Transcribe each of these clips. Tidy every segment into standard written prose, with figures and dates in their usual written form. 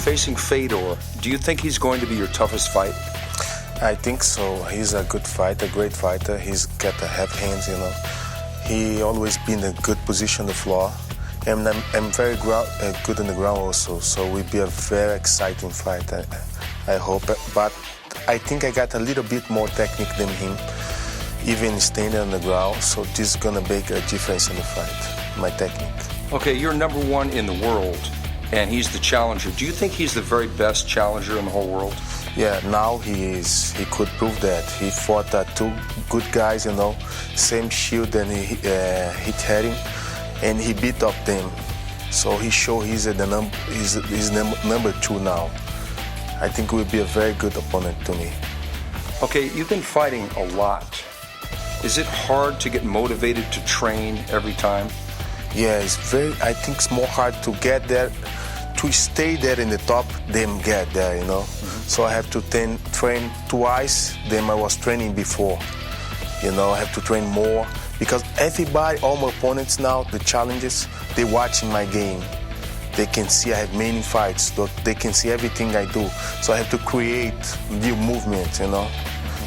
facing Fedor. Do you think he's going to be your toughest fight? I think so. He's a good fighter, a great fighter. He's got the heavy hands, you know. He always been in a good position on the floor. And I'm very good on the ground also, so it will be a very exciting fight, I hope. But I think I got a little bit more technique than him, even standing on the ground, so this is going to make a difference in the fight, my technique. Okay, you're number one in the world, and he's the challenger. Do you think he's the very best challenger in the whole world? Yeah, now he is. He could prove that. He fought two good guys, you know, same shield and he hit heading, and he beat up them. So he showed he's number two now. I think it will be a very good opponent to me. Okay, you've been fighting a lot. Is it hard to get motivated to train every time? Yeah, I think it's more hard to get there, to stay there in the top than get there, you know. Mm-hmm. So I have to train twice than I was training before. You know, I have to train more because everybody, all my opponents now, the challenges, they're watching my game. They can see I have many fights. They can see everything I do. So I have to create new movements, you know.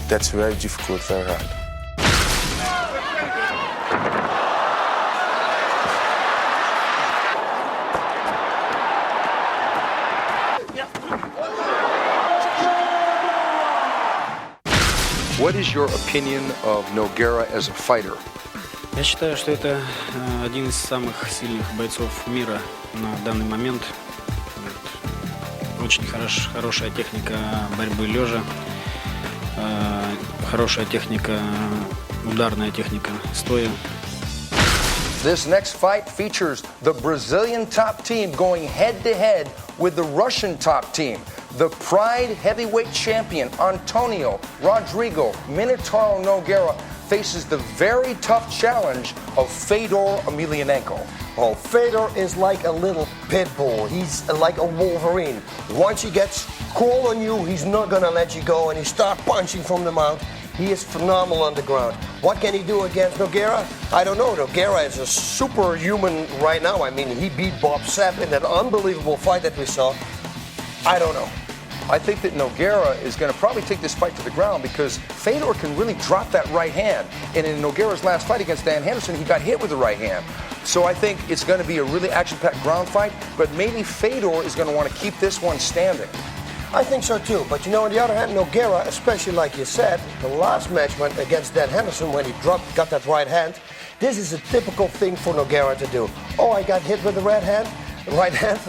That's very difficult, very hard. What is your opinion of Nogueira as a fighter? Я считаю, что это один из самых сильных бойцов мира на данный момент. Очень хорошая техника борьбы лежа, хорошая техника, ударная техника стоя. This next fight features the Brazilian top team going head-to-head with the Russian top team. The Pride heavyweight champion, Antonio Rodrigo Nogueira, faces the very tough challenge of Fedor Emelianenko. Oh, Fedor is like a little pit bull. He's like a Wolverine. Once he gets cool on you, he's not gonna let you go, and he starts punching from the mount. He is phenomenal on the ground. What can he do against Nogueira? I don't know. Nogueira is a superhuman right now. I mean, he beat Bob Sapp in that unbelievable fight that we saw. I don't know. I think that Nogueira is going to probably take this fight to the ground because Fedor can really drop that right hand. And in Nogueira's last fight against Dan Henderson, he got hit with the right hand. So I think it's going to be a really action-packed ground fight, but maybe Fedor is going to want to keep this one standing. I think so too, but you know, on the other hand, Nogueira, especially like you said, the last match went against Dan Henderson when he got that right hand. This is a typical thing for Nogueira to do. Oh, I got hit with the right hand,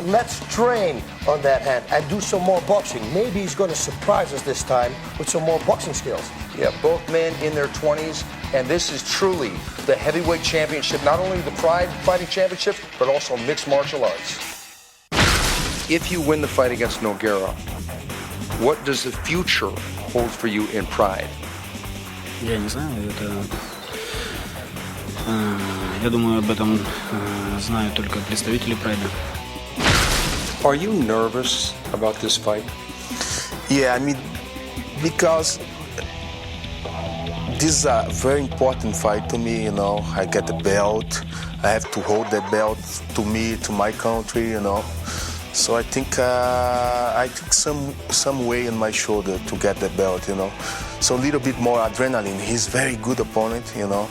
let's train on that hand and do some more boxing. Maybe he's going to surprise us this time with some more boxing skills. Yeah, both men in their 20s, and this is truly the heavyweight championship, not only the Pride Fighting Championship, but also mixed martial arts. If you win the fight against Nogueira, what does the future hold for you in Pride? Я не знаю, я думаю, об этом знают только представители Прайда. Are you nervous about this fight? Yeah, I mean, because this is a very important fight to me, you know. I get the belt. I have to hold that belt to me, to my country, you know. So I think some weight in my shoulder to get the belt, you know. So a little bit more adrenaline. He's a very good opponent, you know.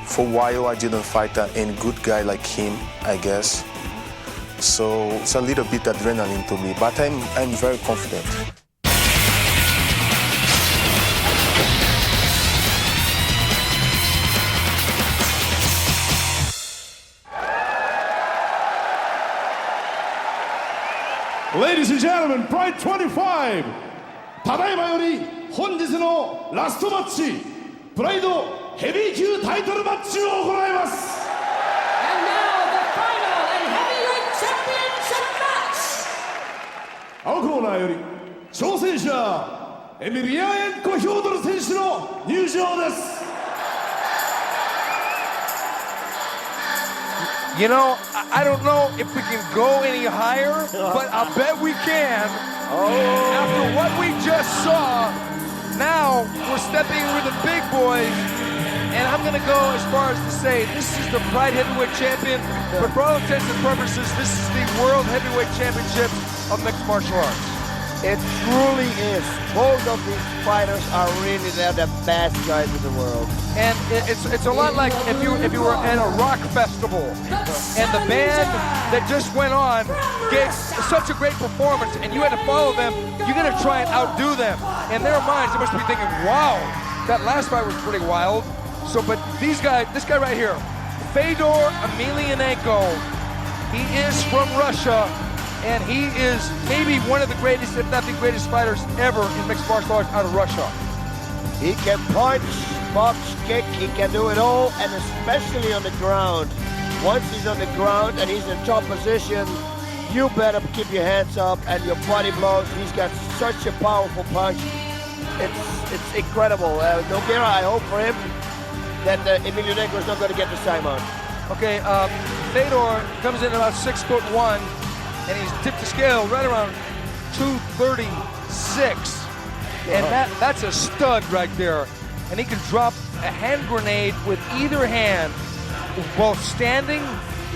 For a while I didn't fight any good guy like him, I guess. So it's a little bit adrenaline to me, but I'm very confident. Ladies and gentlemen, Pride 25! ただいまより本日のラストマッチ、プライドヘビー級タイトルマッチを行います。And now the final and heavyweight championship match! 青コーナーより挑戦者エミリアエンコ・フョードル選手の入場です。You know, I don't know if we can go any higher, but I'll bet we can. After what we just saw, now we're stepping in with the big boys, and I'm going to go as far as to say this is the Pride Heavyweight Champion, but for all intents and purposes, this is the World Heavyweight Championship. of mixed martial arts. It truly is. Both of these fighters are really the best guys in the world. And it's a lot like if you were at a rock festival and the band that just went on gave such a great performance and you had to follow them, you're gonna try and outdo them. In their minds, they must be thinking, wow, that last fight was pretty wild. So, but these guys, this guy right here, Fedor Emelianenko, he is from Russia, and he is maybe one of the greatest, if not the greatest fighters ever in mixed martial arts out of Russia. He can punch, box, kick, he can do it all, and especially on the ground. Once he's on the ground and he's in top position, you better keep your hands up and your body blows. He's got such a powerful punch. It's incredible. Nogueira, I hope for him that Emelianenko is not going to get this time out. Okay, Fedor comes in about 6'1", and he's tipped the scale right around 236. And that's a stud right there. And he can drop a hand grenade with either hand while standing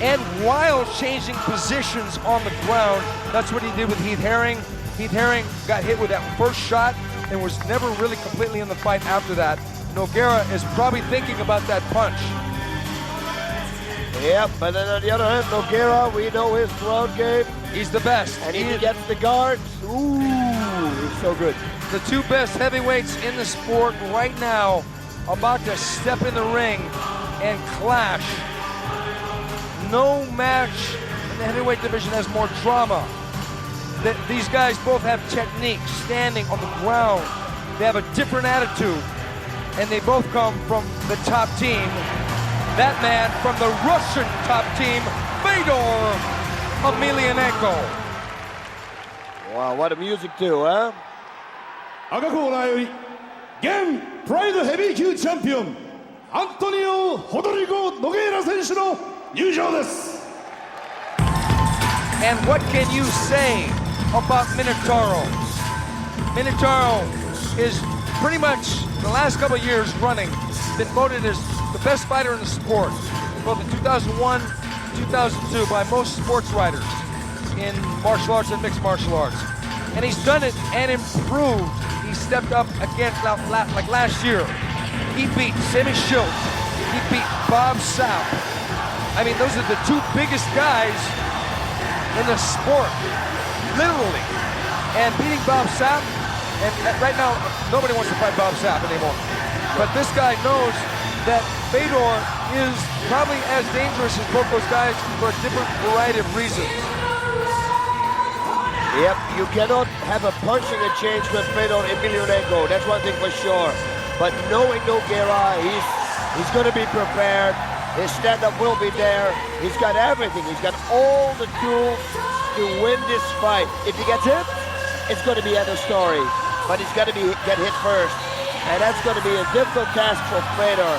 and while changing positions on the ground. That's what he did with Heath Herring. Heath Herring got hit with that first shot and was never really completely in the fight after that. Nogueira is probably thinking about that punch. Yep, but then on the other hand, Nogueira, we know his ground game. He's the best. And if he gets the guards, ooh, he's so good. The two best heavyweights in the sport right now about to step in the ring and clash. No match in the heavyweight division has more drama. These guys both have technique, standing on the ground. They have a different attitude, and they both come from the top team. That man from the Russian top team, Fedor Emelianenko. Wow, what a music too, huh? 赤コーナーより現プライドヘビー級チャンピオンアントニオ・ホドリゴ・ノゲイラ選手の入場です。 And what can you say about Minotauro? Minotauro is pretty much the last couple of years running been voted as the best fighter in the sport, both in 2001, 2002 by most sports writers in martial arts and mixed martial arts. And he's done it and improved. He stepped up against, like last year, he beat Semi Schilt, he beat Bob Sapp. I mean, those are the two biggest guys in the sport, literally. And beating Bob Sapp, and right now, nobody wants to fight Bob Sapp anymore. But this guy knows that Fedor is probably as dangerous as both those guys for a different variety of reasons. Yep, you cannot have a punching exchange with Fedor Emelianenko. That's one thing for sure. But knowing Nogueira, he's going to be prepared. His stand-up will be there. He's got everything. He's got all the tools to win this fight. If he gets hit, it's going to be another story. But he's got to get hit first. And that's going to be a difficult task for Fedor.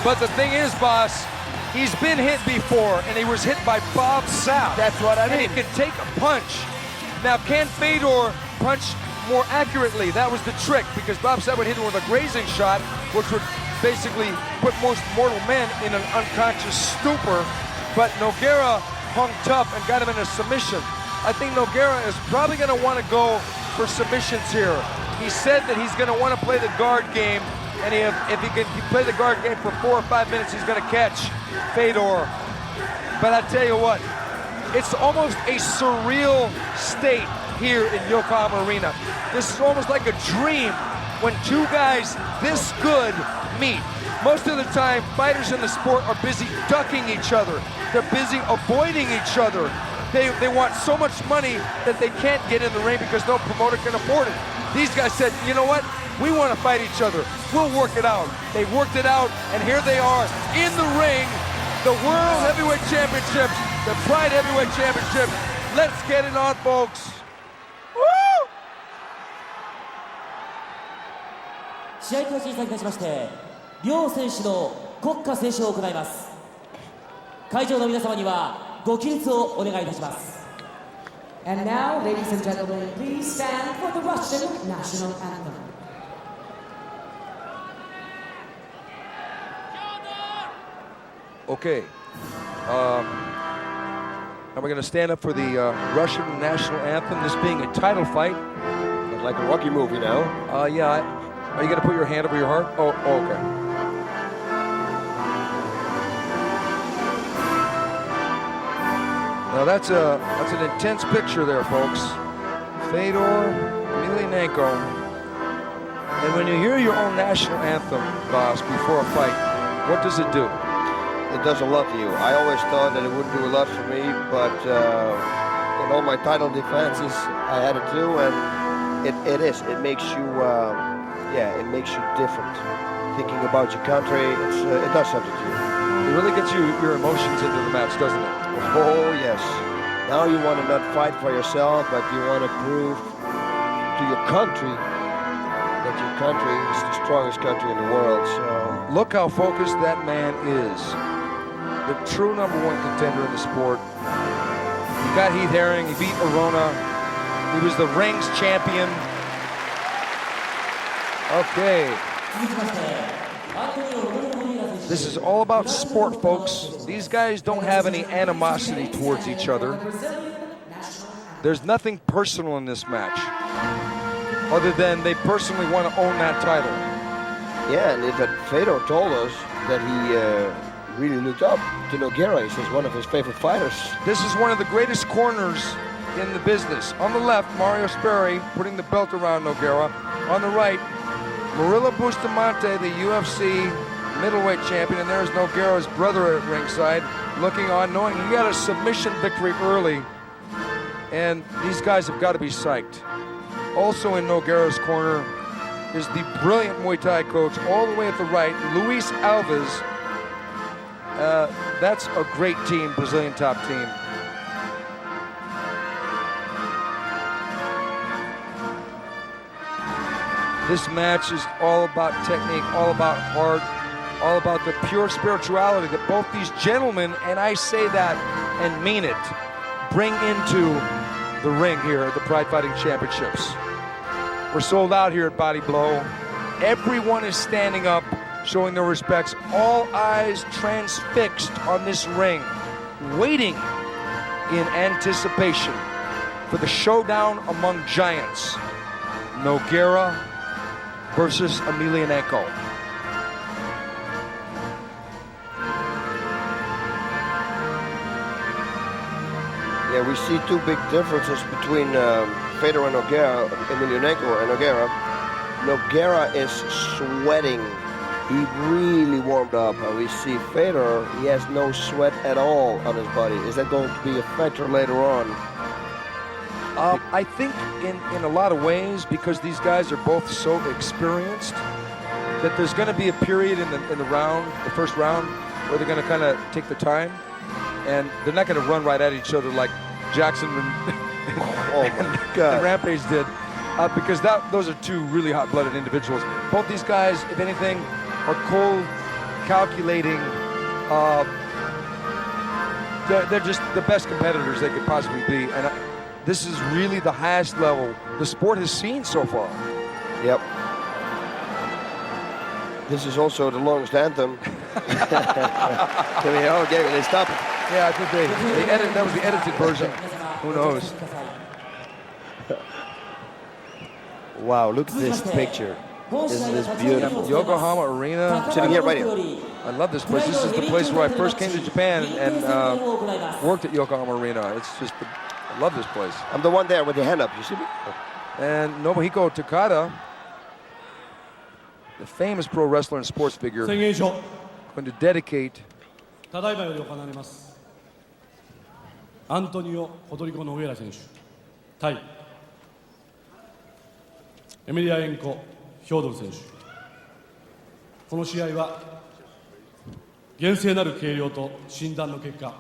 But the thing is, boss, he's been hit before, and he was hit by Bob Sapp. That's what I mean. And he can take a punch. Now, can Fedor punch more accurately? That was the trick, because Bob Sapp would hit him with a grazing shot, which would basically put most mortal men in an unconscious stupor. But Nogueira hung tough and got him in a submission. I think Nogueira is probably going to want to go for submissions here. He said that he's going to want to play the guard game, and if he can play the guard game for 4 or 5 minutes, he's going to catch Fedor. But I tell you what, it's almost a surreal state here in Yokohama Arena. This is almost like a dream when two guys this good meet. Most of the time, fighters in the sport are busy ducking each other. They're busy avoiding each other. They want so much money that they can't get in the ring because no promoter can afford it. These guys said, you know what? We want to fight each other. We'll work it out. They worked it out, and here they are in the ring. The World Heavyweight Championships, the Pride Heavyweight Championship. Let's get it on, folks. Woo! 試合開始に先立ちまして、両選手の国歌斉唱を行います。会場の皆様にはご起立をお願いいたします。And now, ladies and gentlemen, please stand for the Russian national anthem. Okay. And we're going to stand up for the Russian national anthem, this being a title fight. It's like a Rocky movie now. Yeah. Are you going to put your hand over your heart? Oh, okay. Now that's an intense picture there, folks. Fedor, Emelianenko. And when you hear your own national anthem, boss, before a fight, what does it do? It does a lot to you. I always thought that it wouldn't do a lot for me, but in all my title defenses, I had it too, and it is. It makes you, it makes you different. Thinking about your country, it does something to you. It really gets your emotions into the match, doesn't it? Oh yes. Now you want to not fight for yourself, but you want to prove to your country that your country is the strongest country in the world. So look how focused that man is. The true #1 contender in the sport. He got Heath Herring, he beat Arona. He was the rings champion. Okay. This is all about sport, folks. These guys don't have any animosity towards each other. There's nothing personal in this match, other than they personally want to own that title. Yeah, and that Fedor told us that he really looked up to Nogueira. He says one of his favorite fighters. This is one of the greatest corners in the business. On the left, Mario Sperry putting the belt around Nogueira. On the right, Murilo Bustamante, the UFC middleweight champion, and there's Nogueira's brother at ringside, looking on, knowing he got a submission victory early, and these guys have got to be psyched. Also in Nogueira's corner is the brilliant Muay Thai coach, all the way at the right, Luis Alves. That's a great team, Brazilian top team. This match is all about technique, all about heart, all about the pure spirituality that both these gentlemen, and I say that and mean it, bring into the ring here at the Pride Fighting Championships. We're sold out here at Body Blow. Everyone is standing up, showing their respects. All eyes transfixed on this ring, waiting in anticipation for the showdown among giants. Nogueira versus Emelianenko. Yeah, we see two big differences between Fedor and Nogueira, Emelianenko and Nogueira. Nogueira is sweating. He really warmed up. And we see Fedor, he has no sweat at all on his body. Is that going to be a factor later on? I think in a lot of ways, because these guys are both so experienced, that there's going to be a period in the round, the first round, where they're going to kind of take the time, and they're not going to run right at each other like Jackson and Rampage did, because those are two really hot-blooded individuals. Both these guys, if anything, are cold, calculating. They're just the best competitors they could possibly be, and this is really the highest level the sport has seen so far. Yep. This is also the longest anthem. Okay, they stop it. Yeah, I think they edited. That was the edited version. Who knows? Wow, look at this picture. Isn't this beautiful? Yokohama Arena. I'm sitting here right here. I love this place. This is the place where I first came to Japan and worked at Yokohama Arena. It's just, I love this place. I'm the one there with the hand up, you see me? And Nobuhiko Takada, the famous pro wrestler and sports figure, going to dedicate ただいまより行われますアントニオ・ロドリゴ・ノゲイラ選手対エメリアエンコ・フョードル選手。この試合は厳正なる計量と診断の結果、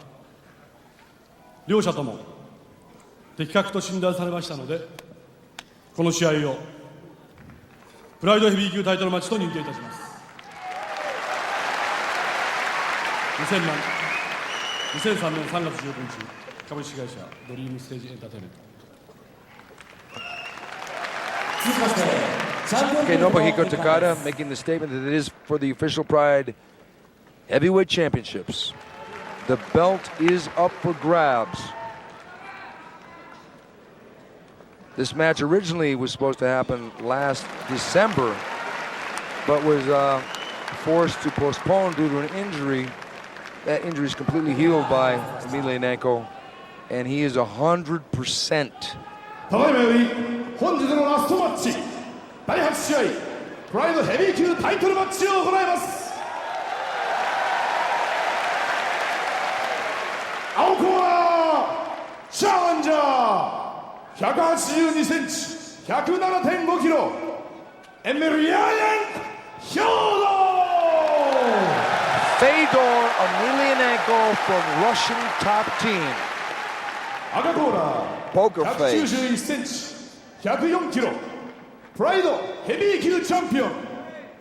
両者とも的確と診断されましたので、この試合をプライドヘビー級タイトルマッチと認定いたします。2003年3月15日、株式会社ドリームステージエンターテインメント。Okay, Nobuhiko Takada making the statement that it is for the official Pride Heavyweight Championships. The belt is up for grabs. This match originally was supposed to happen last December, but was forced to postpone due to an injury. That injury is completely healed by Emelianenko, and he is 100%. ただいまより本日のラストマッチ第8試合プライドヘビー級タイトルマッチを行います。青コーナーチャレンジャー182センチ 107.5 キロエメリアネンコ・フェドー Fedor Emelianenko from Russian top team. 赤コーナPoker ー face. 191センチ104キロプライドヘビー級チャンピオン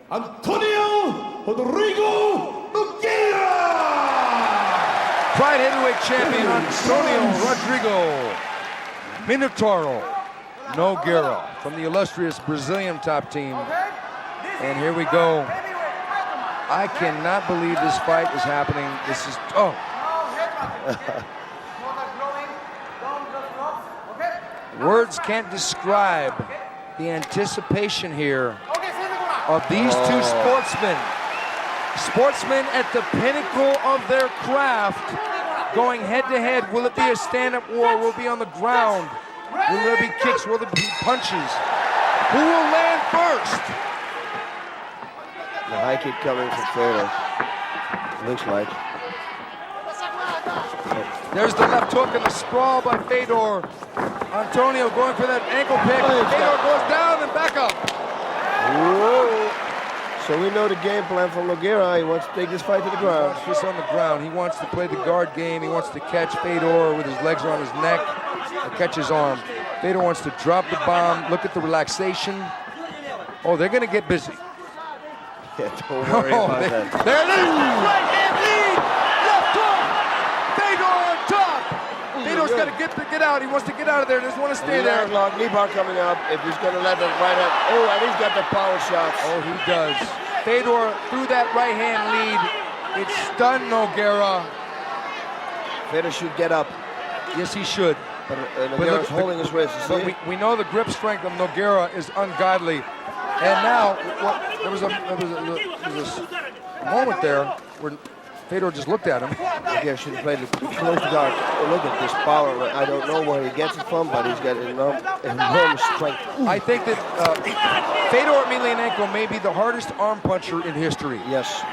アントニオ・ロドリゴ・ノゲイラ Pride heavyweight champion Antonio Rodrigo Minotauro Nogueira from the illustrious Brazilian top team. And here we go. I cannot believe this fight is happening. This is, oh. Words can't describe the anticipation here of these two sportsmen. Sportsmen at the pinnacle of their craft, going head-to-head. Will it be a stand-up war? Will it be on the ground? Will there be kicks? Will there be punches? Who will land first? The high kick coming from Fedor. Looks like. There's the left hook and the sprawl by Fedor. Antonio going for that ankle pick. Fedor goes down and back up. Whoa. So we know the game plan from Nogueira. He wants to take this fight to the ground. He wants this on the ground. He wants to play the guard game. He wants to catch Fedor with his legs around his neck or catch his arm. Fedor wants to drop the bomb. Look at the relaxation. Oh, they're going to get busy. Yeah, don't worry about that. There it is! Right hand lead! Left hook! Fedor on top! Fedor's got to get out. He wants to get out of there. Doesn't want to stay there. Knee bar coming up. If he's going to let that right hand. Oh, and he's got the power shots. Oh, he does. Fedor threw that right hand lead. It stunned Nogueira. Fedor should get up. Yes, he should. But Nogueira's holding his wrist. But we know the grip strength of Nogueira is ungodly. And now, there was a moment there where Fedor just looked at him. Nogueira should have played close to guard. Oh, look at this power. I don't know where he gets it from, but he's got enormous strength. I think that Fedor Emelianenko may be the hardest arm puncher in history. Yes.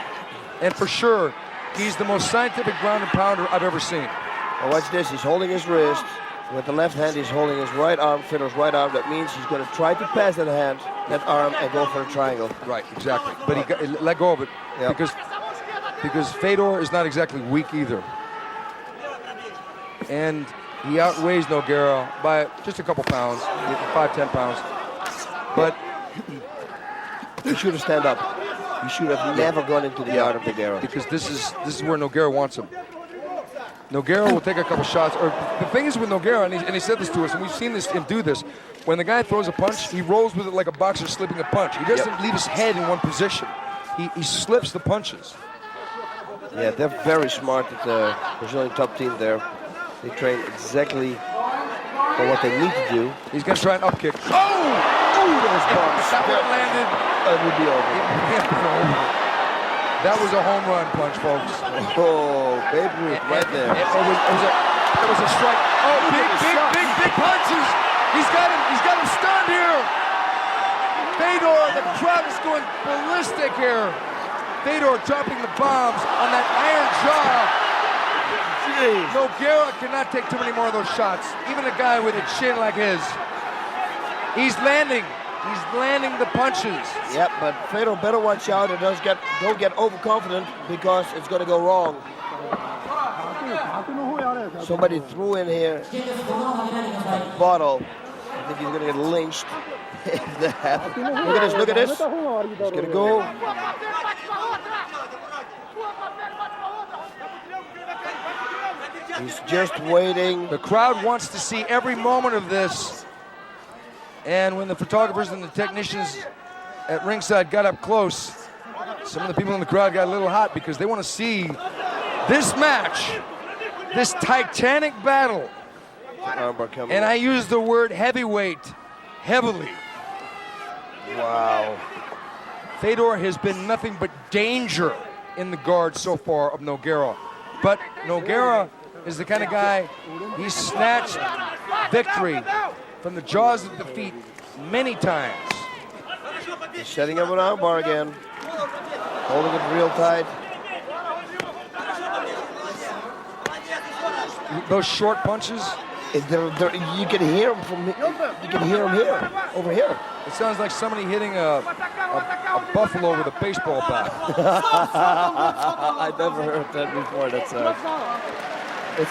And for sure, he's the most scientific ground and pounder I've ever seen. Now watch this. He's holding his wrist. With the left hand, he's holding his right arm, Fedor's right arm. That means he's going to try to pass that hand, that arm, and go for a triangle. Right, exactly. But he let go of it because Fedor is not exactly weak either. And he outweighs Nogueira by just a couple pounds, 5-10 pounds. But he should have stand up. He should have never gone into the guard of Nogueira. Because this is where Nogueira wants him. Nogueira will take a couple shots. Or the thing is with Nogueira, and he said this to us, and we've seen him do this. When the guy throws a punch, he rolls with it like a boxer slipping a punch. He doesn't leave his head in one position. He slips the punches. Yeah, they're very smart at the Brazilian top team there. They train exactly for what they need to do. He's going to try an up kick. Oh! Ooh, those bombs. If that would have landed, it would be over. That was a home run punch, folks. Oh, Babe Ruth right there. It was a strike. Oh, big punches. He's got him stunned here. Fedor, the crowd is going ballistic here. Fedor dropping the bombs on that iron jaw. Jeez. Nogueira cannot take too many more of those shots. Even a guy with a chin like his. He's landing. He's landing the punches. Yep, but Fedor better watch out and don't get overconfident because it's going to go wrong. Somebody threw in here a bottle. I think he's going to get lynched. Look at this. He's going to go. He's just waiting. The crowd wants to see every moment of this. And when the photographers and the technicians at ringside got up close, some of the people in the crowd got a little hot because they want to see this match, this titanic battle armbar coming. And I use the word heavyweight heavily. Wow. Fedor has been nothing but danger in the guard so far of Nogueira. But Nogueira is the kind of guy, he snatched victory from the jaws of defeat many times. He's setting up an armbar again. Holding it real tight. Those short punches, You can hear him from. You can hear him here, over here. it sounds like somebody hitting a buffalo with a baseball bat. I've never heard that before. That's it's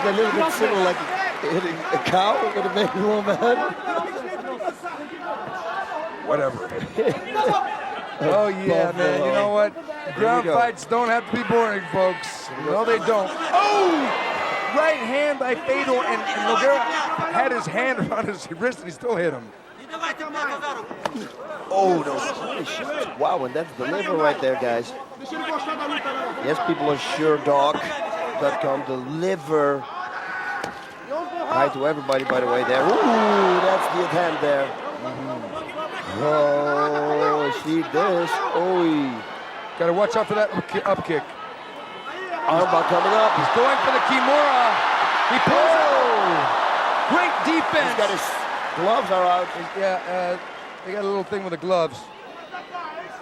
a little bit similar like hitting a cow with a baby woman. Whatever. Oh yeah, man. You know what? Ground fights don't have to be boring, folks. No, they don't. Oh! Right hand by Fedor, and Nogueira had his hand around his wrist, and he still hit him. Oh, those holy shots. Wow, and that's the liver right there, guys. Yes, people are SureDog.com. The liver. Hi to everybody, by the way, there. Ooh, that's the attempt there. Oh, see this. Oh, Gotta watch out for that up kick. armbar coming up. He's going for the Kimura. He pulls it. Great defense. He's got his gloves are out. Yeah, they got a little thing with the gloves.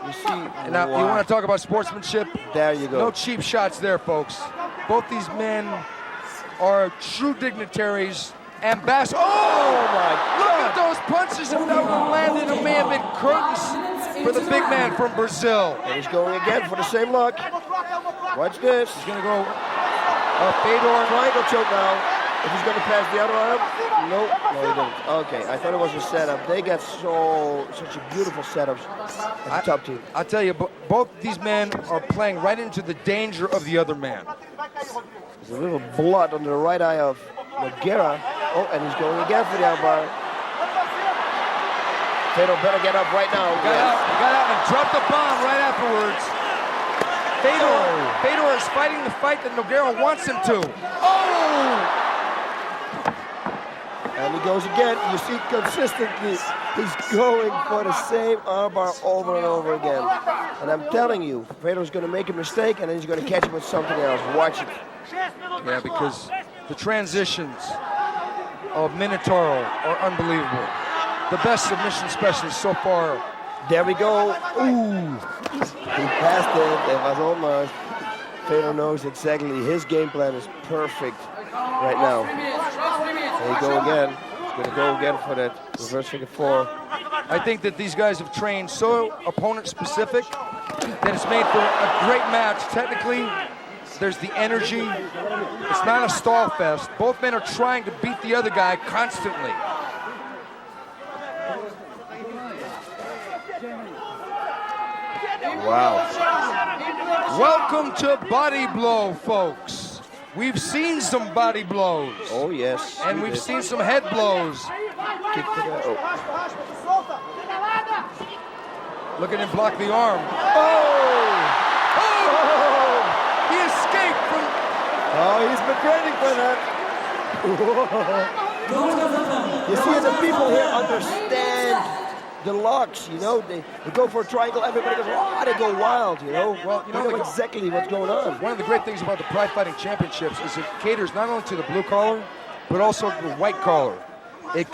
You see, And now, you want to talk about sportsmanship? There you go. No cheap shots there, folks. Both these men are true dignitaries. Ambassadors. Oh, my look at those punches. If that would have landed, it may have been curtains for the big man from Brazil. And he's going again for the same luck. Watch this. He's going to go Fedor. Triangle choke now. If he's going to pass the other arm, nope. No, he didn't. Okay, I thought it was a setup. They got such a beautiful setups at the top team. I'll tell you, both these men are playing right into the danger of the other man. There's a little blood on the right eye of Nogueira. Oh, and he's going again for the armbar. Fedor better get up right now. Got out and dropped the bomb right afterwards. Fedor is fighting the fight that Nogueira wants him to. Oh! And he goes again. You see consistently, he's going for the same armbar over and over again. And I'm telling you, Fedor's going to make a mistake and then he's going to catch him with something else. Watch it. Yeah, because the transitions of Minotauro are unbelievable. The best submission specialist so far. There we go. Ooh. He passed it. It was almost. Fedor knows exactly. His game plan is perfect right now. There you go again. He's going to go again for that reverse figure four. I think that these guys have trained so opponent-specific that it's made for a great match. Technically, there's the energy. It's not a stall fest. Both men are trying to beat the other guy constantly. Wow. Welcome to Body Blow, folks. We've seen some body blows. Oh, yes. And we've seen some head blows. Kick to the, oh. Look at him block the arm. Oh! Oh! He escaped from... Oh, he's been training for that. You see, the people here understand the locks, you know. They go for a triangle, everybody goes, oh, they go wild, you know. Well, you know exactly what's going on. One of the great things about the Pride Fighting Championships is it caters not only to the blue collar, but also the white collar. It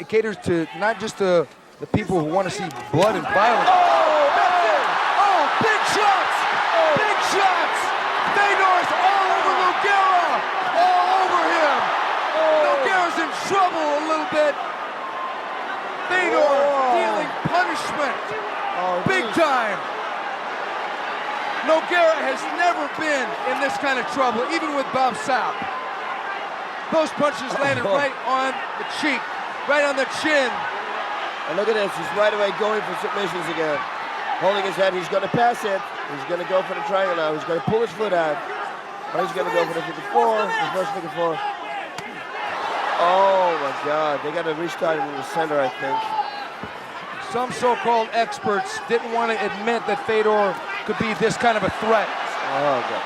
caters to not just the people who want to see blood and violence. Oh, that's it! Oh, big shots! Big shots! Fedor's all over Nogueira! All over him! Nogueira's in trouble a little bit. Fedor dealing punishment. Big time. Nogueira has never been in this kind of trouble, even with Bob Sapp. Those punches landed right on the cheek, right on the chin. And look at this, he's right away going for submissions again. Holding his head, he's going to pass it. He's going to go for the triangle now. He's going to pull his foot out. But he's going to go for the figure four, the first figure four. Oh my God, they got to restart him in the center, I think. Some so-called experts didn't want to admit that Fedor could be this kind of a threat. Oh God.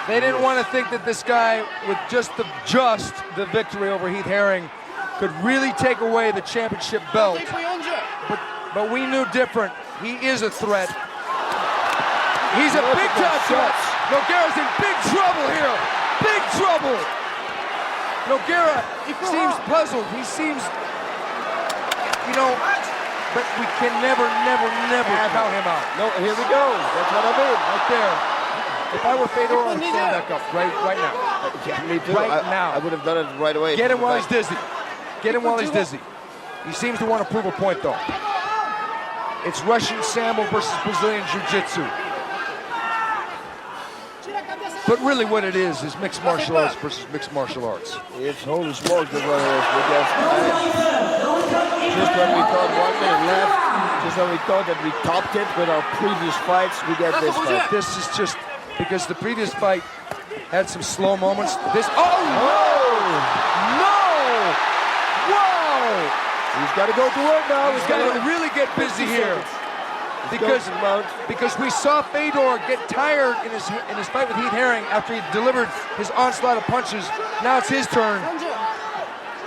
They didn't want to think that this guy, with just the victory over Heath Herring, could really take away the championship belt. But we knew different. He is a threat. He's a big-time threat. Nogueira's in big trouble here. Big trouble. Nogueira seems puzzled. He seems, you know, but we can never count him out. No, here we go. That's what I mean. Right there. If I were Fedor, I'd stand back up right now. Yeah, me too. Right now. I would have done it right away. Get him while he's dizzy. Get him while he's dizzy. He seems to want to prove a point, though. It's Russian Sambo versus Brazilian Jiu-Jitsu. But really what it is mixed martial arts versus mixed martial arts. It's holy smokes, that's what it is. Because just when we thought 1 minute left, just when we thought that we topped it with our previous fights, we get this fight. This is just because the previous fight had some slow moments. This, no! Whoa! He's got to go to work now. He's got to really get busy here. Because we saw Fedor get tired in his fight with Heath Herring after he delivered his onslaught of punches. Now it's his turn.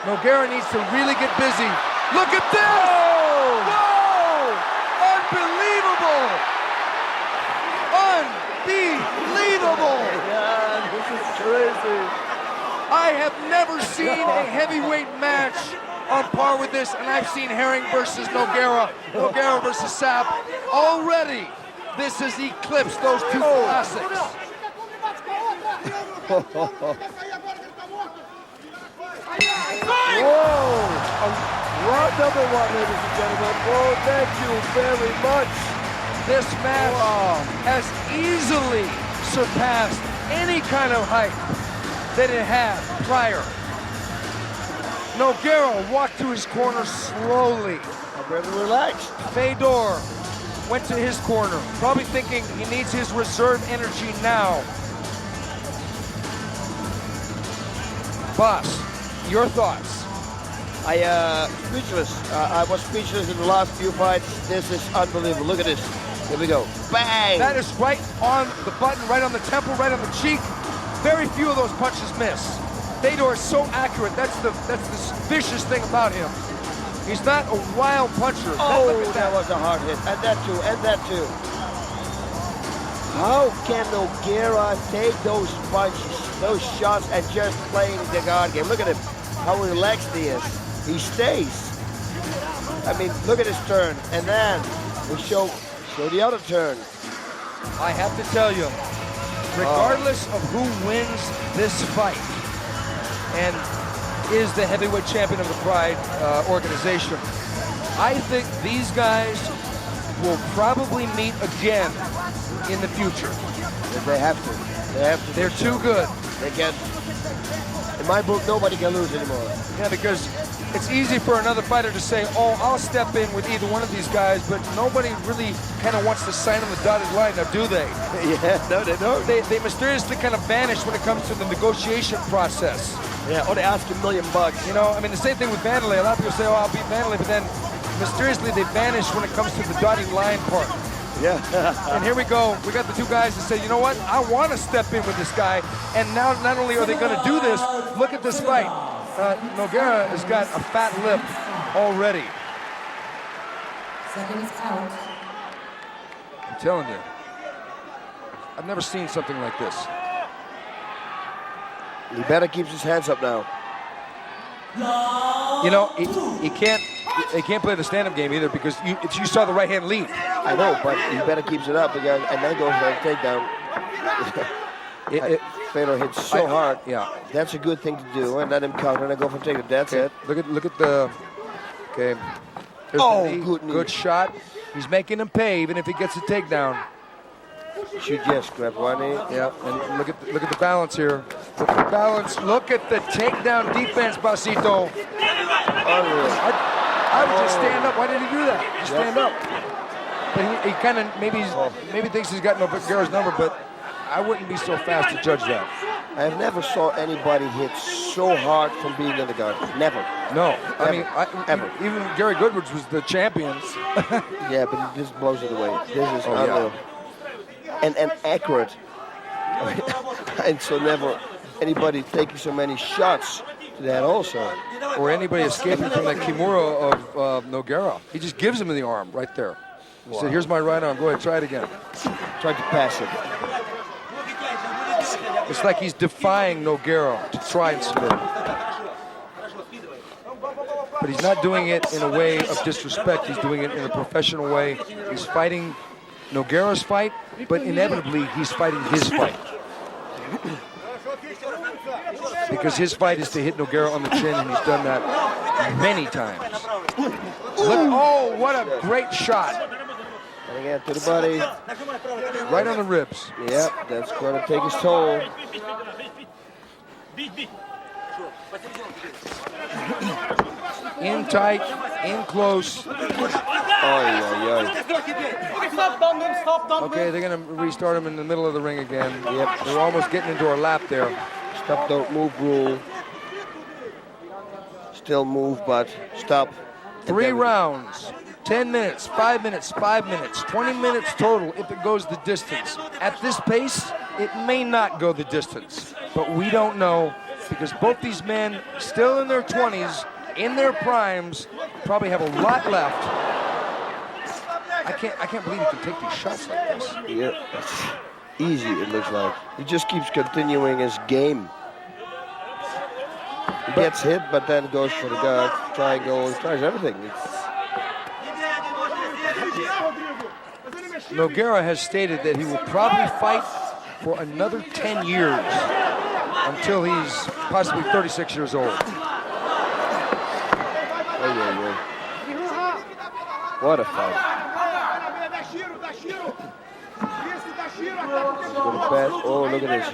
Nogueira needs to really get busy. Look at this! Whoa! Unbelievable! Unbelievable! Yeah, this is crazy. I have never seen a heavyweight match on par with this, and I've seen Herring versus Nogueira, Nogueira versus Sapp. Already, this has eclipsed those two classics. Whoa! Round number 1, ladies and gentlemen. Whoa, thank you very much. This match has easily surpassed any kind of hype that it had prior. Nogueira walked to his corner slowly. I'm very relaxed. Fedor went to his corner, probably thinking he needs his reserve energy now. Boss, your thoughts? Speechless. I was speechless in the last few fights. This is unbelievable. Look at this. Here we go. Bang! That is right on the button, right on the temple, right on the cheek. Very few of those punches miss. Fedor is so accurate. That's the vicious thing about him. He's not a wild puncher. Oh, that was a hard hit. And that too. How can Nogueira take those punches, those shots, and just playing the guard game? Look at him, how relaxed he is. He stays. I mean, look at his turn. And then we show the other turn. I have to tell you, regardless of who wins this fight and is the heavyweight champion of the Pride organization, I think these guys will probably meet again in the future. They have to. They're too good. They can. In my book, nobody can lose anymore. Yeah, because it's easy for another fighter to say, oh, I'll step in with either one of these guys, but nobody really kind of wants to sign on the dotted line, now do they? Yeah, no, they don't. They mysteriously kind of vanish when it comes to the negotiation process. Yeah, or they ask $1 million. You know, I mean, the same thing with Vanderlei. A lot of people say, oh, I'll beat Vanderlei, but then mysteriously they vanish when it comes to the dotted line part. Yeah. And here we go. We got the two guys that say, you know what? I want to step in with this guy. And now not only are they going to do this, look at this fight. Nogueira has got a fat lip already. Seconds out. I'm telling you, I've never seen something like this. He better keep his hands up now. You know, he can't play the stand-up game either because you saw the right hand lead. I know, but he better keep it up because, and then goes for a takedown. Fedor hits so hard. Yeah, that's a good thing to do, and let him counter and then go for takedown. That's it. Look at the. Okay. Oh, the knee. good knee. Good shot. He's making him pay even if he gets a takedown. Should just grab one knee. Yeah, and look at the balance here. Look at the balance. Look at the takedown defense, Basito. I would just stand up. Why did he do that? Just stand up. But he kind of maybe thinks he's got Nogueira's number, but I wouldn't be so fast to judge that. I have never saw anybody hit so hard from being in the guard. Never. No. Ever. I mean, ever. Even Gary Goodridge was the champion. Yeah, but this blows it away. This is unreal. And accurate. And so never anybody taking so many shots to that also. Or anybody escaping from that Kimura of Nogueira. He just gives him the arm right there. He said, here's my right arm, go ahead, try it again. Tried to pass it. It's like he's defying Nogueira to try and submit him. But he's not doing it in a way of disrespect. He's doing it in a professional way. He's fighting Nogueira's fight, but inevitably he's fighting his fight. Because his fight is to hit Nogueira on the chin, and he's done that many times. Look, oh, what a great shot. And again, to the body. Right on the ribs. Yep, that's going to take his toll. In tight, in close. Okay, they're going to restart him in the middle of the ring again. Yep, they're almost getting into our lap there. Stop, don't move rule. Still move, but stop. 3 rounds, 10 minutes, 5 minutes, 5 minutes, 20 minutes total if it goes the distance. At this pace, it may not go the distance, but we don't know because both these men, still in their 20s, in their primes, probably have a lot left. I can't believe he can take these shots like this. Yeah, easy it looks like. He just keeps continuing his game. He gets hit, but then goes for the guard, triangle, tries everything. Nogueira has stated that he will probably fight for another 10 years until he's possibly 36 years old. What a fight. Oh, look at this.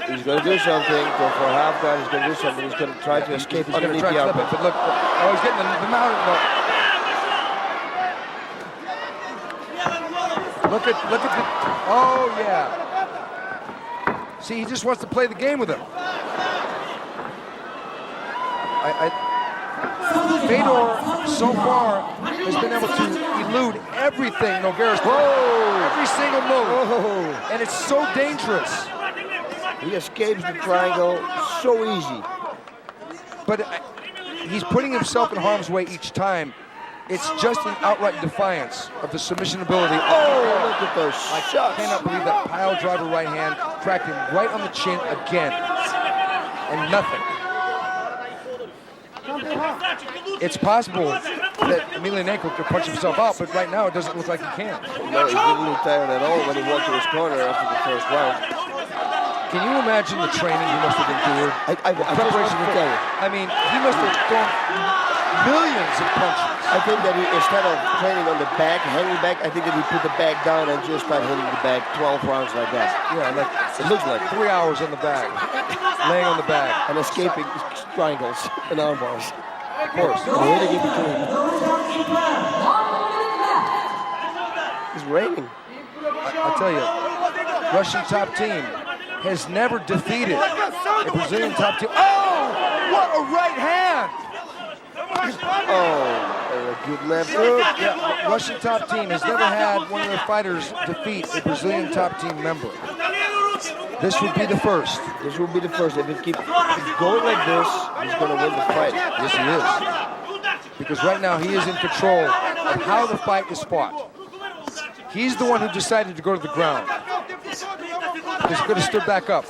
He's gonna do something. Go for a half guard. He's gonna do something. He's gonna try to escape. He's gonna try to flip it, but look. Oh, he's getting the mount. No. Look at the. Oh yeah. See, he just wants to play the game with him. Fedor so far has been able to elude everything Nogueira's every single move, and it's so dangerous. He escapes the triangle so easy. But he's putting himself in harm's way each time. It's just an outright defiance of the submission ability. Oh, look at those shots. I cannot believe that pile driver right hand cracked him right on the chin again, and nothing. It's possible that Emelianenko could punch himself out, but right now it doesn't look like he can. No, he didn't look tired at all when he walked to his corner after the first round. Can you imagine the training he must have endured? I mean, he must have thrown millions of punches. I think that instead of training on the back, hanging back, I think that he put the bag down and just started hitting the bag 12 rounds like that. Yeah, like it looks like 3 hours on the bag, laying on the bag. And escaping triangles and arm bars. Of course. Hitting in between. It's raining. I'll tell you, Russian top team has never defeated a Brazilian top team. Oh, what a right hand! Oh, a good left hook. Yeah, Russian top team has never had one of their fighters defeat a Brazilian top team member. This would be the first. This will be the first. If he keeps going like this, he's going to win the fight. Yes, he is. Because right now he is in control of how the fight is fought. He's the one who decided to go to the ground. He's going to stood back up.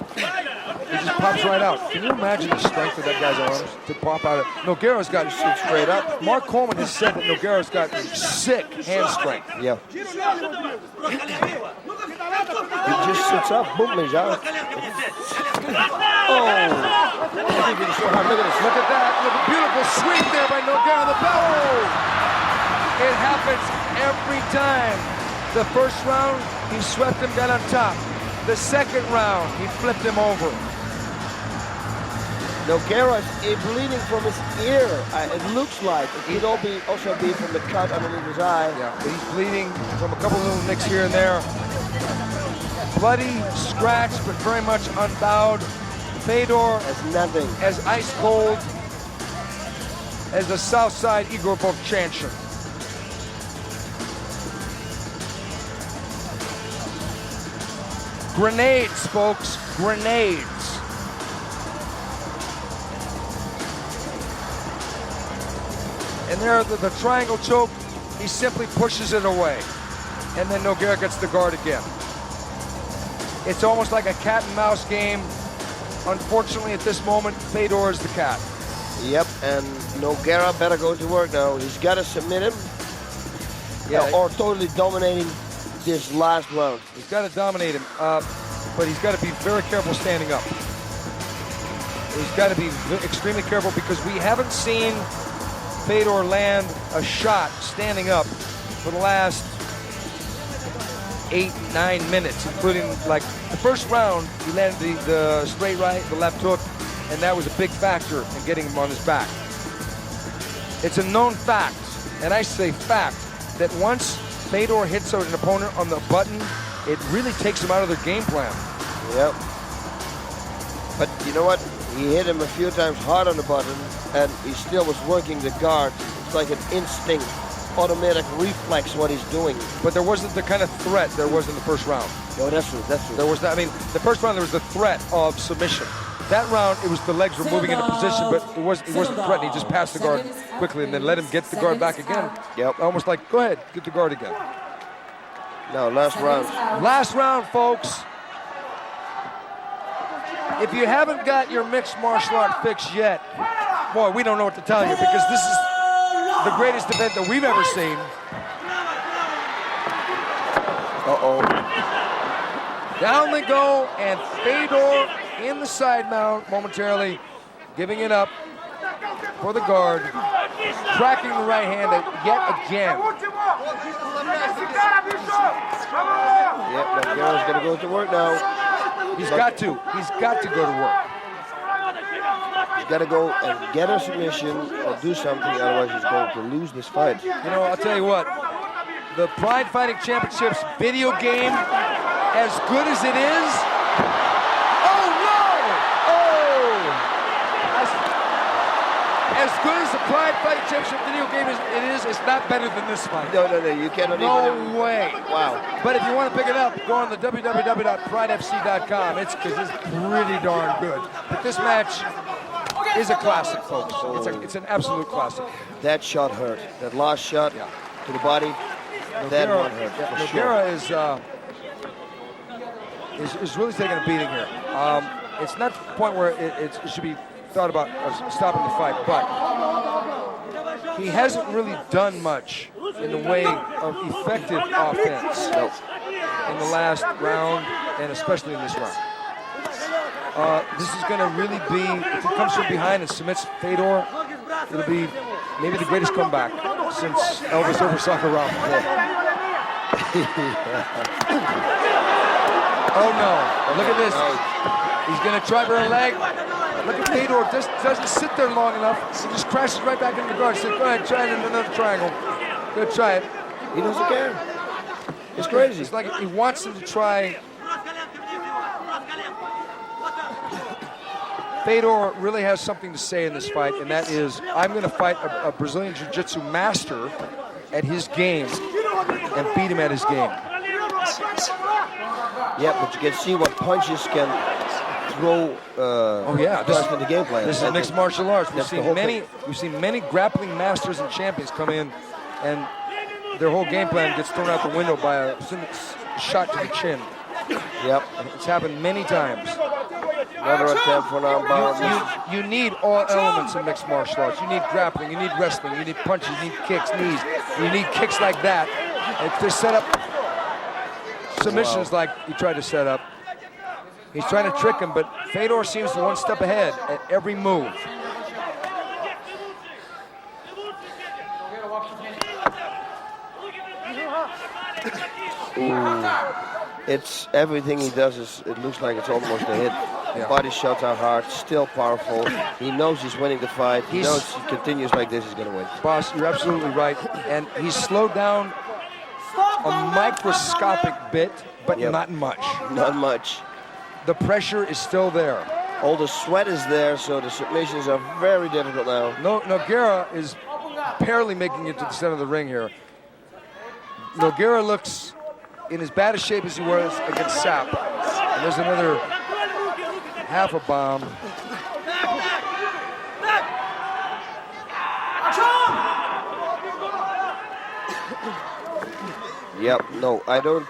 He just pops right out. Can you imagine the strength of that guy's arms to pop out? Nogueira's got straight up. Mark Coleman has said that Nogueira's got sick hand strength. Yeah. He just sits up, boom, he's out. Oh! Look at this. Look at that. Look at beautiful sweep there by Nogueira. The bellow! It happens every time. The first round, he swept him down on top. The second round, he flipped him over. Nogueira is bleeding from his ear. It looks like. It could also be from the cut underneath his eye. Yeah, but he's bleeding from a couple little nicks here and there. Bloody, scratched, but very much unbowed. Fedor as nothing. As ice cold as the Southside Igor Vovchanchin. Grenades, folks, grenades. And there, the triangle choke, he simply pushes it away. And then Nogueira gets the guard again. It's almost like a cat and mouse game. Unfortunately, at this moment, Fedor is the cat. Yep, and Nogueira better go to work now. He's got to submit him, or totally dominating this last round. He's got to dominate him, but he's got to be very careful standing up. He's got to be extremely careful because we haven't seen Fedor land a shot standing up for the last 8-9 minutes, including like the first round, he landed the straight right, the left hook, and that was a big factor in getting him on his back. It's a known fact, and I say fact, that once Fedor hits an opponent on the button, it really takes them out of their game plan. Yep. But you know what? He hit him a few times hard on the button, and he still was working the guard. It's like an instinct, automatic reflex what he's doing. But there wasn't the kind of threat there was in the first round. No, that's true, that's true. There was, I mean, the first round there was the threat of submission. That round, it was the legs were moving into position, but he wasn't threatening. He just passed the guard quickly and then let him get the guard back again. Yep. Almost like, go ahead, get the guard again. No, last round. Last round, folks. If you haven't got your mixed martial art fix yet, boy, we don't know what to tell you because this is the greatest event that we've ever seen. Uh-oh. Down they go, and Fedor in the side mount momentarily, giving it up for the guard, tracking the right hand yet again. Yep, Nogueira's gonna go to work now. He's got to go to work. He's got to go and get a submission or do something, otherwise he's going to lose this fight. You know, I'll tell you what, the Pride Fighting Championships video game, as good as it is, oh no! As good as the Pride Fighting Championship video game is, it's not better than this fight. No, you cannot even. No way. Wow. But if you want to pick it up, go on the www.pridefc.com. It's pretty darn good. But this match is a classic, folks. It's an absolute classic. That shot hurt. That last shot to the body, that one hurt. Nogueira is really taking a beating here. It's not the point where it should be thought about stopping the fight, but he hasn't really done much in the way of effective offense in the last round, and especially in this round. This is going to really be, if he comes from behind and submits Fedor, it'll be maybe the greatest comeback since Elvis oversaw Ralph. Oh no, look at this. He's going to try for a leg. Look at Fedor, just doesn't sit there long enough. He just crashes right back into the guard. He said, go ahead, try it in another triangle. Go try it. He doesn't care. It's crazy. It's like he wants him to try. Fedor really has something to say in this fight, and that is, I'm going to fight a Brazilian Jiu-Jitsu master at his game and beat him at his game. Yeah, but you can see what punches can throw trust in the game plan. This is mixed martial arts. We've seen many grappling masters and champions come in, and their whole game plan gets thrown out the window by a shot to the chin. Yep, it's happened many times. Another attempt for an armbar. You need all elements in mixed martial arts. You need grappling, you need wrestling, you need punches, you need kicks, knees. You need kicks like that. And to set up submissions like he tried to set up. He's trying to trick him, but Fedor seems one step ahead at every move. It's everything he does it looks like it's almost a hit. Body shots are hard, still powerful. He knows he's winning the fight. He knows if he continues like this, he's going to win. Boss, you're absolutely right. And he's slowed down a microscopic bit, but not much. Not much. The pressure is still there. All the sweat is there, so the submissions are very difficult now. Nogueira is barely making it to the center of the ring here. Nogueira looks in as bad a shape as he was against Sapp. And there's another half a bomb. Yep, no, I don't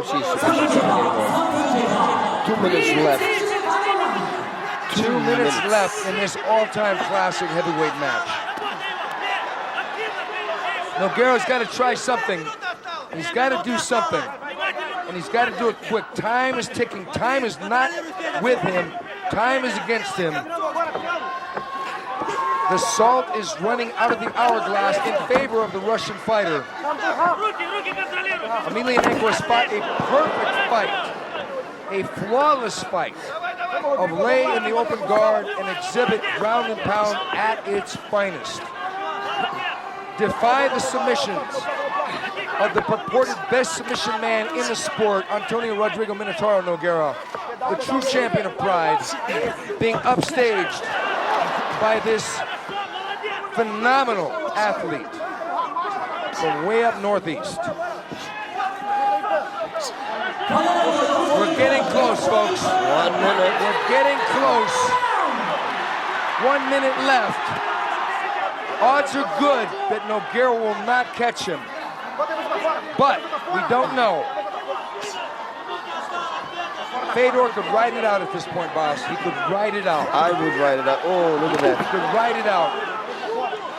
see submission anymore. 2 minutes left. 2 minutes left in this all-time classic heavyweight match. Nogueira's got to try something. He's got to do something. And he's got to do it quick. Time is ticking. Time is not with him. Time is against him. The salt is running out of the hourglass in favor of the Russian fighter. Emelianenko has fought a perfect fight, a flawless fight of lay in the open guard and exhibit ground and pound at its finest. Defy the submissions of the purported best submission man in the sport, Antonio Rodrigo Nogueira, the true champion of Pride, being upstaged by this phenomenal athlete from way up northeast. We're getting close, folks. 1 minute. We're getting close. 1 minute left. Odds are good that Nogueira will not catch him. But we don't know. Fedor could ride it out at this point, boss. He could ride it out. I would ride it out. Oh, look at that. He could ride it out.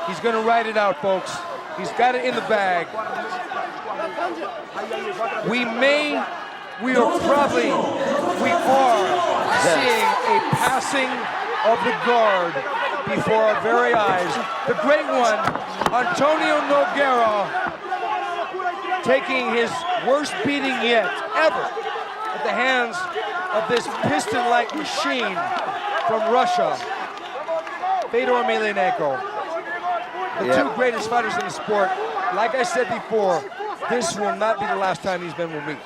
He's going to ride it out, folks. He's got it in the bag. We are seeing a passing of the guard before our very eyes. The great one, Antonio Nogueira, taking his worst beating yet, ever, at the hands of this piston-like machine from Russia, Fedor Emelianenko. The two greatest fighters in the sport. Like I said before, this will not be the last time these men will meet.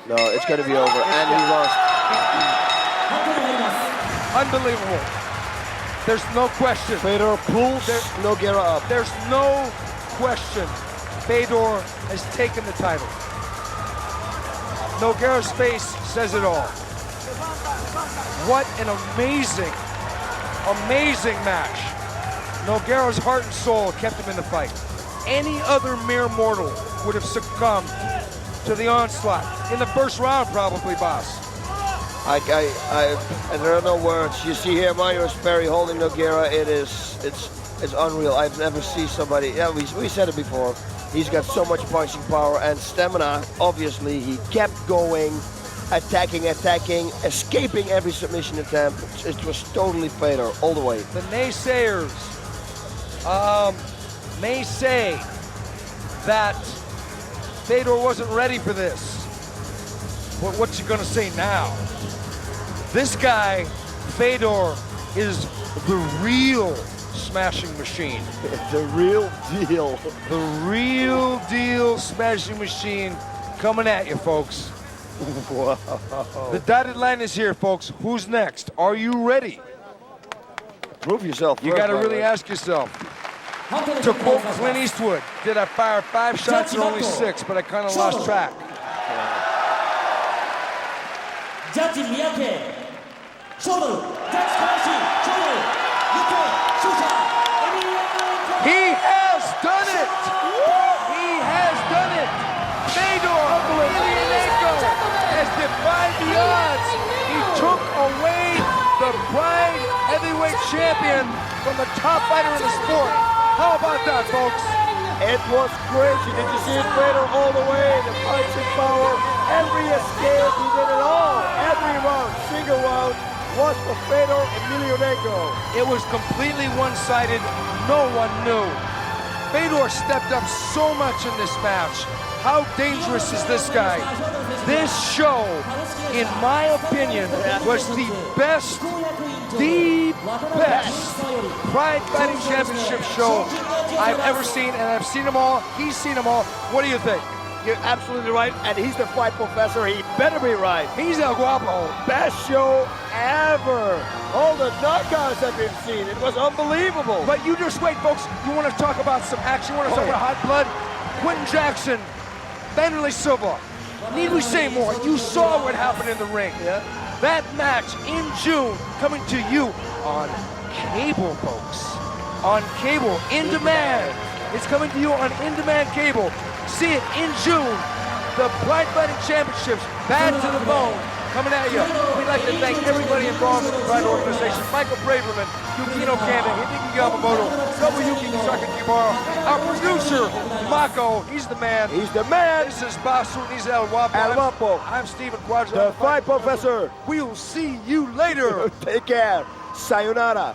No, it's going to be over, and he lost. Unbelievable. There's no question. Fedor pulls Nogueira up. There's no question. Fedor has taken the title. Nogueira's face says it all. What an amazing, amazing match. Nogueira's heart and soul kept him in the fight. Any other mere mortal would have succumbed to the onslaught in the first round, probably, boss. There are no words. You see here, Mario Sperry holding Nogueira. It's unreal. I've never seen somebody. Yeah, we said it before. He's got so much punching power and stamina. Obviously, he kept going, attacking, escaping every submission attempt. It was totally Fedor all the way. The naysayers may say that Fedor wasn't ready for this. But what's he gonna say now? This guy, Fedor, is the real smashing machine. The real deal. The real deal smashing machine coming at you, folks. Wow. The dotted line is here, folks. Who's next? Are you ready? Prove yourself. You got to really ask yourself. To quote Clint Eastwood, did I fire 5 shots or only 6? But I kind of lost track. Judge Miyake, Shobu, Judge Kobashi, Shobu, Yuko, Shusha, Emelianenko. He has done it! He has done it! Fedor Emelianenko has defied the odds. He took away the Pride heavyweight champion from the top fighter in the sport. How about that, folks? It was crazy. Did you see it, Fedor, all the way? The punching power, every escape, he did it all. Every round, single round, was for Fedor Emelianenko. It was completely one-sided. No one knew. Fedor stepped up so much in this match. How dangerous is this guy? This show, in my opinion, was the best Pride Fighting Championship show I've ever seen, and I've seen them all. He's seen them all. What do you think? You're absolutely right, and he's the fight professor. He better be right. He's El Guapo. Best show ever. All the knockouts that we've seen, it was unbelievable. But you just wait, folks. You want to talk about some action? You want to talk about hot blood? Quentin Jackson, Vanderlei Silva. need we say more? You saw what happened in the ring. Yeah. That match in June coming to you on cable, folks. On cable, in demand. It's coming to you on in-demand cable. See it in June. The Pride Fighting Championships, bad to the bone, coming at you. We'd like to thank everybody involved in the Pride organization. Michael Braverman, Yukino Kanda, Hideki Yamamoto, Nobuyuki Sakakibara, our producer, Mako, he's the man. He's the man. This is Basu, and he's El Wapo. El Wapo. I'm Stephen Quadro. The Fight Professor. We'll see you later. Take care. Sayonara.